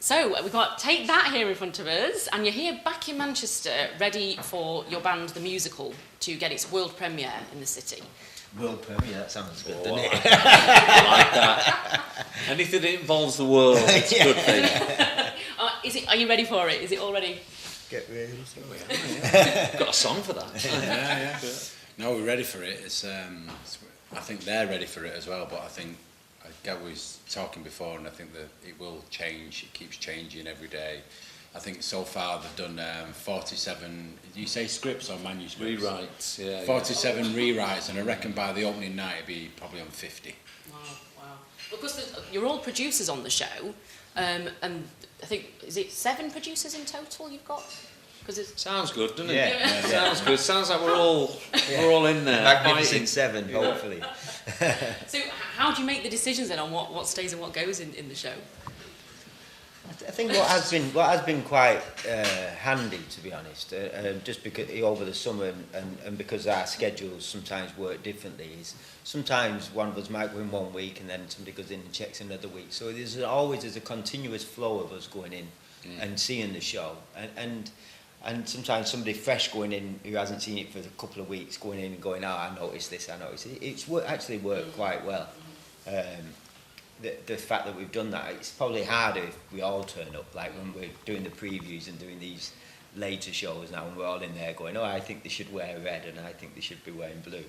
So we've got Take That here in front of us, and you're here back in Manchester, ready for your band, The Musical, to get its world premiere in the city. World premiere, that sounds good, doesn't I it? like that. I like that. Anything that involves the world, it's a good thing. Are you ready for it? Is it all ready? Get ready. Got a song for that. Yeah. No, we're ready for it. I think they're ready for it as well, but I think Gab was talking before, and I think that it will change. It keeps changing every day. I think so far they've done 47. Did you say scripts or manuscripts? Rewrites, yeah. 47 rewrites, and I reckon by the opening night it'll be probably on 50. Wow. Well, because you're all producers on the show, and I think, is it 7 producers in total you've got? Because it's Sounds good, doesn't it? Yeah. Sounds good. Sounds like we're all in there. Magnificent 7, hopefully. So how do you make the decisions then on what stays and what goes in the show? I think what has been quite handy, to be honest, just because over the summer and because our schedules sometimes work differently, is sometimes one of us might go in one week and then somebody goes in and checks another week. So there's a continuous flow of us going in and seeing the show, and sometimes somebody fresh going in who hasn't seen it for a couple of weeks going in and going, I noticed this, I noticed it. It's actually worked quite well. The fact that we've done that, it's probably harder if we all turn up, like when we're doing the previews and doing these later shows now, and we're all in there going, I think they should wear red and I think they should be wearing blue.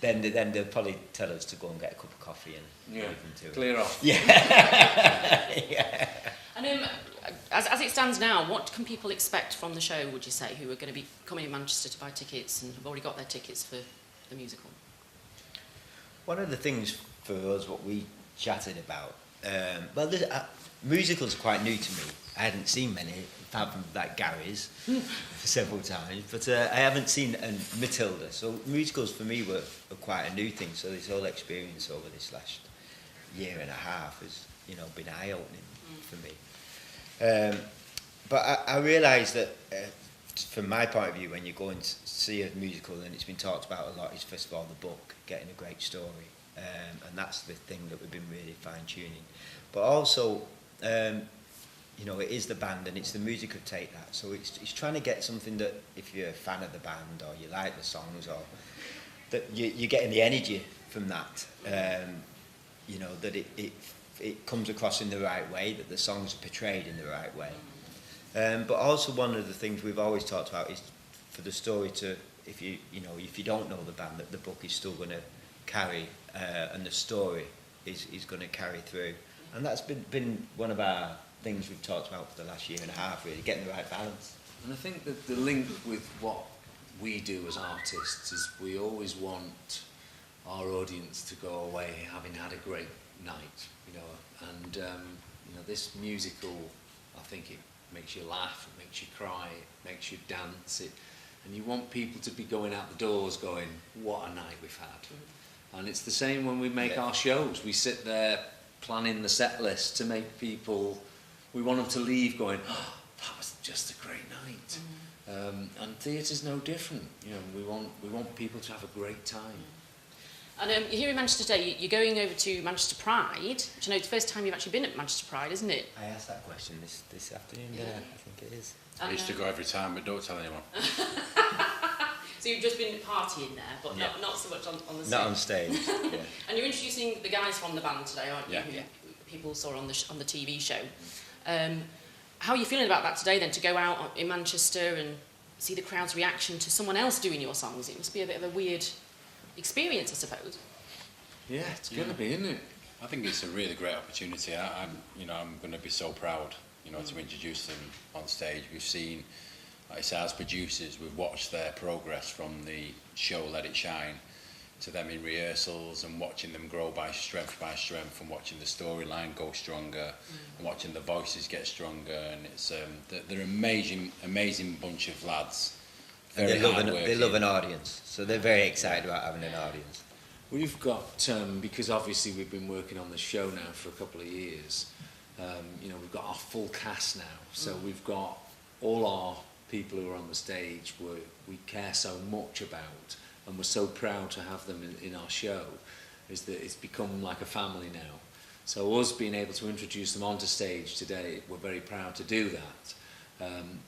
Then they'll probably tell us to go and get a cup of coffee and leave them to it. Clear off. Yeah. Yeah. And as it stands now, what can people expect from the show, would you say, who are going to be coming in Manchester to buy tickets and have already got their tickets for the musical? One of the things for us, what we chatted about, musicals are quite new to me. I hadn't seen many, apart from like Gary's several times, but I haven't seen Matilda. So musicals for me were quite a new thing. So this whole experience over this last year and a half has, been eye-opening for me. But I realised that from my point of view, when you go and see a musical, and it's been talked about a lot, is first of all the book, getting a great story. And that's the thing that we've been really fine-tuning. But also, it is the band and it's the music of Take That. So it's trying to get something that, if you're a fan of the band or you like the songs, or that you're getting the energy from that. That it comes across in the right way, that the songs are portrayed in the right way. But also one of the things we've always talked about is for the story to, if you don't know the band, that the book is still going to carry, and the story is going to carry through. And that's been one of our things we've talked about for the last year and a half, really, getting the right balance. And I think that the link with what we do as artists is we always want our audience to go away having had a great night, and this musical, I think it makes you laugh, it makes you cry, it makes you dance, and you want people to be going out the doors going, what a night we've had. And it's the same when we make our shows. We sit there planning the set list to make people, we want them to leave going, that was just a great night. And theatre's no different. We want people to have a great time. And you're here in Manchester today, you're going over to Manchester Pride, which I know it's the first time you've actually been at Manchester Pride, isn't it? I asked that question this afternoon, I think it is. I used to go every time, but don't tell anyone. So you've just been partying there, but not so much on the stage. Not on stage. Yeah. And you're introducing the guys from the band today, aren't you? Yeah. Who people saw on the TV show. How are you feeling about that today then, to go out in Manchester and see the crowd's reaction to someone else doing your songs? It must be a bit of a weird experience, I suppose. Yeah, it's going to be, isn't it? I think it's a really great opportunity. I'm going to be so proud, to introduce them on stage. We've seen, like I say, as producers, we've watched their progress from the show Let It Shine to them in rehearsals, and watching them grow by strength, and watching the storyline go stronger, and watching the voices get stronger. And it's they're an amazing bunch of lads. And they love an audience, so they're very excited about having an audience. We've got, because obviously we've been working on the show now for a couple of years, we've got our full cast now. So we've got all our people who are on the stage we care so much about, and we're so proud to have them in our show, is that it's become like a family now. So us being able to introduce them onto stage today, we're very proud to do that.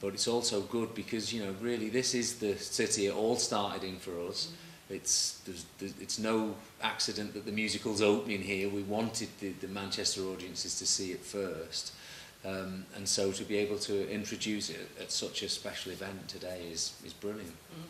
But it's also good because, you know, really this is the city it all started in for us. It's no accident that the musical's opening here. We wanted the Manchester audiences to see it first. And so to be able to introduce it at such a special event today is brilliant. Mm.